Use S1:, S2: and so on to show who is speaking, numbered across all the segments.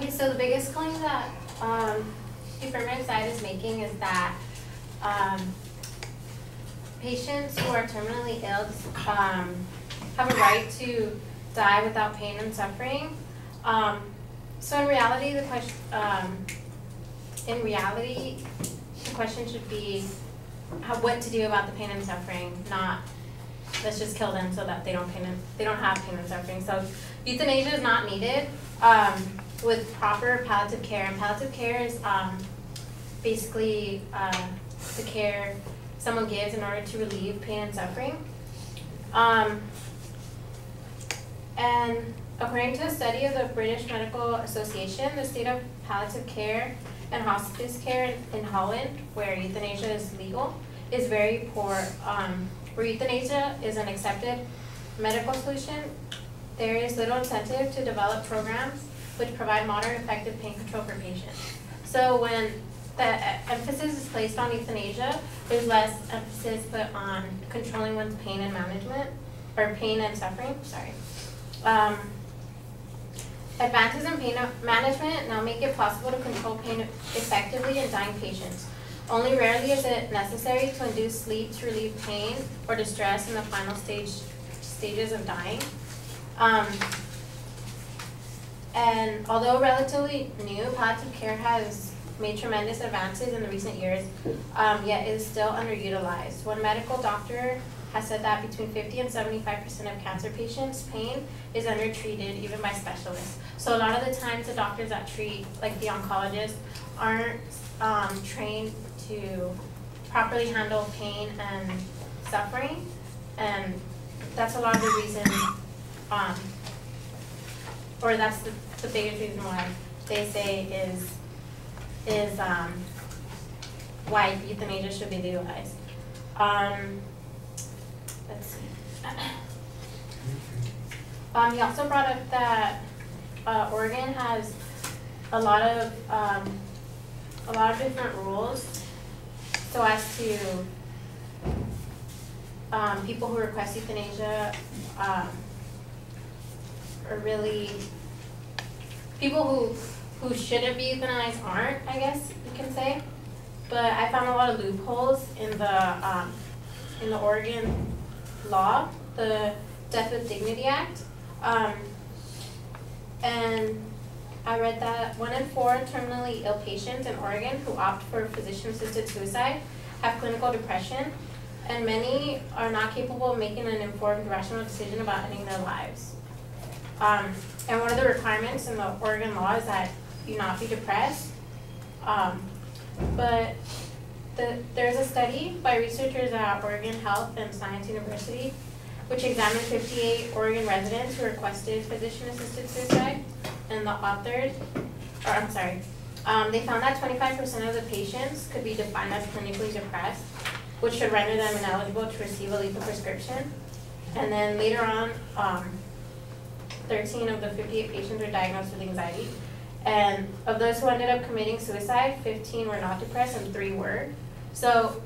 S1: Okay, so the biggest claim that the affirmative side is making is that patients who are terminally ill have a right to die without pain and suffering. So in reality, the question should be what to do about the pain and suffering, not let's just kill them so that they don't have pain and suffering. So euthanasia is not needed with proper palliative care. And palliative care is basically the care someone gives in order to relieve pain and suffering. And according to a study of the British Medical Association, the state of palliative care and hospice care in Holland, where euthanasia is legal, is very poor. Where euthanasia is an accepted medical solution, there is little incentive to develop programs which provide moderate effective pain control for patients. So when the emphasis is placed on euthanasia, there's less emphasis put on controlling one's pain and management, or pain and suffering, sorry. Advances in pain management now make it possible to control pain effectively in dying patients. Only rarely is it necessary to induce sleep to relieve pain or distress in the final stages of dying. And although relatively new, palliative care has made tremendous advances in the recent years, yet is still underutilized. One medical doctor has said that between 50 and 75% of cancer patients' pain is undertreated, even by specialists. So a lot of the times the doctors that treat, like the oncologists, aren't trained to properly handle pain and suffering, and that's a lot of the reason, or that's the biggest reason why they say is why euthanasia should be legalized. Let's see. He also brought up that Oregon has a lot of different rules so as to people who request euthanasia are really people who shouldn't be euthanized aren't, I guess you can say. But I found a lot of loopholes in the Oregon law, the Death with Dignity Act, and I read that 1 in 4 terminally ill patients in Oregon who opt for physician-assisted suicide have clinical depression, and many are not capable of making an informed, rational decision about ending their lives. And one of the requirements in the Oregon law is that you not be depressed, but there's a study by researchers at Oregon Health and Science University which examined 58 Oregon residents who requested physician-assisted suicide, and they found that 25% of the patients could be defined as clinically depressed, which should render them ineligible to receive a lethal prescription. And then later on, 13 of the 58 patients were diagnosed with anxiety. And of those who ended up committing suicide, 15 were not depressed and 3 were. So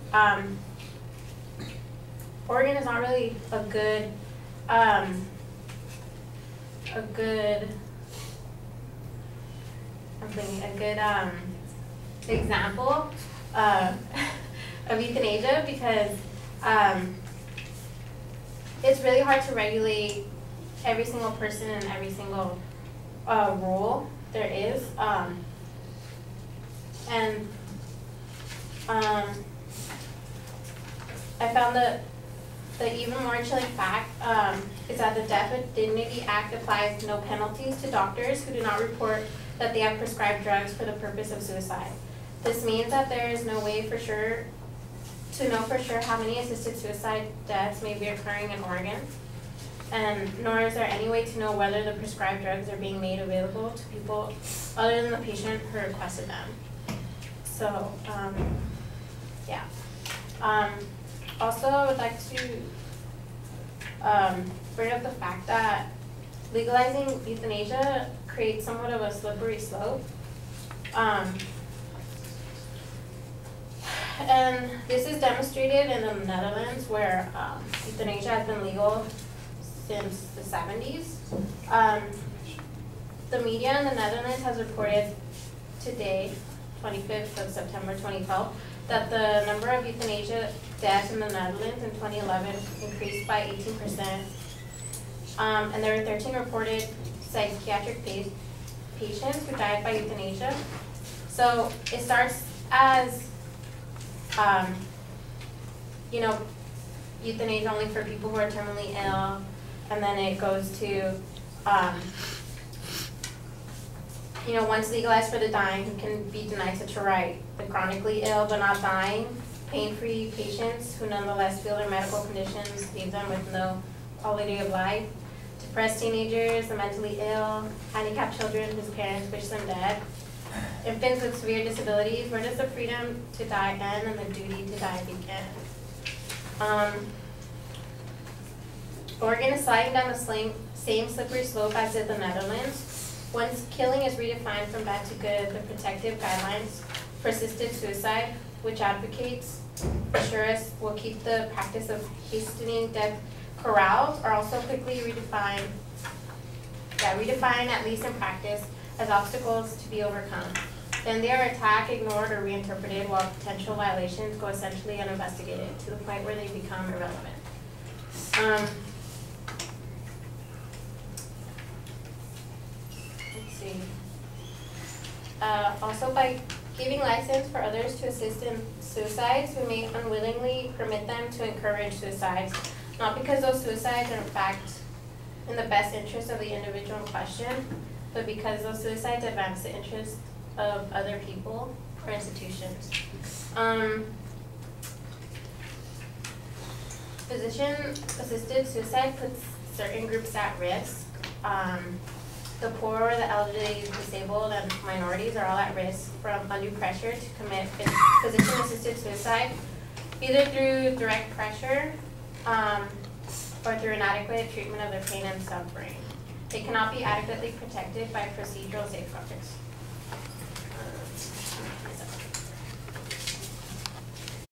S1: Oregon is not really a good example of euthanasia, because it's really hard to regulate every single person and every single rule there is. I found that the even more chilling fact is that the Death with Dignity Act applies no penalties to doctors who do not report that they have prescribed drugs for the purpose of suicide. This means that there is no way for sure to know for sure how many assisted suicide deaths may be occurring in Oregon, and nor is there any way to know whether the prescribed drugs are being made available to people other than the patient who requested them. So, yeah. Also, I would like to bring up the fact that legalizing euthanasia creates somewhat of a slippery slope. And this is demonstrated in the Netherlands, where euthanasia has been legal since the 70s. the media in the Netherlands has reported today, 25th of September 2012, that the number of euthanasia deaths in the Netherlands in 2011 increased by 18%. And there were 13 reported psychiatric patients who died by euthanasia. So it starts as, euthanasia only for people who are terminally ill, and then it goes to, once legalized for the dying who can be denied such a right. The chronically ill but not dying, pain-free patients who nonetheless feel their medical conditions leave them with no quality of life. Depressed teenagers, the mentally ill, handicapped children whose parents wish them dead. Infants with severe disabilities, where does the freedom to die end and the duty to die begin? Oregon is sliding down the same slippery slope as did the Netherlands. Once killing is redefined from bad to good, the protective guidelines for assisted suicide, which advocates assure us will keep the practice of hastening death corralled, are also quickly redefined, at least in practice, as obstacles to be overcome. Then they are attacked, ignored, or reinterpreted, while potential violations go essentially uninvestigated to the point where they become irrelevant. Let's see. Also, by giving license for others to assist in suicides, we may unwillingly permit them to encourage suicides, not because those suicides are in fact in the best interest of the individual in question, but because those suicides advance the interest of other people or institutions. Physician-assisted suicide puts certain groups at risk. The poor, the elderly, disabled, and minorities are all at risk from undue pressure to commit physician-assisted suicide, either through direct pressure or through inadequate treatment of their pain and suffering. They cannot be adequately protected by procedural safeguards.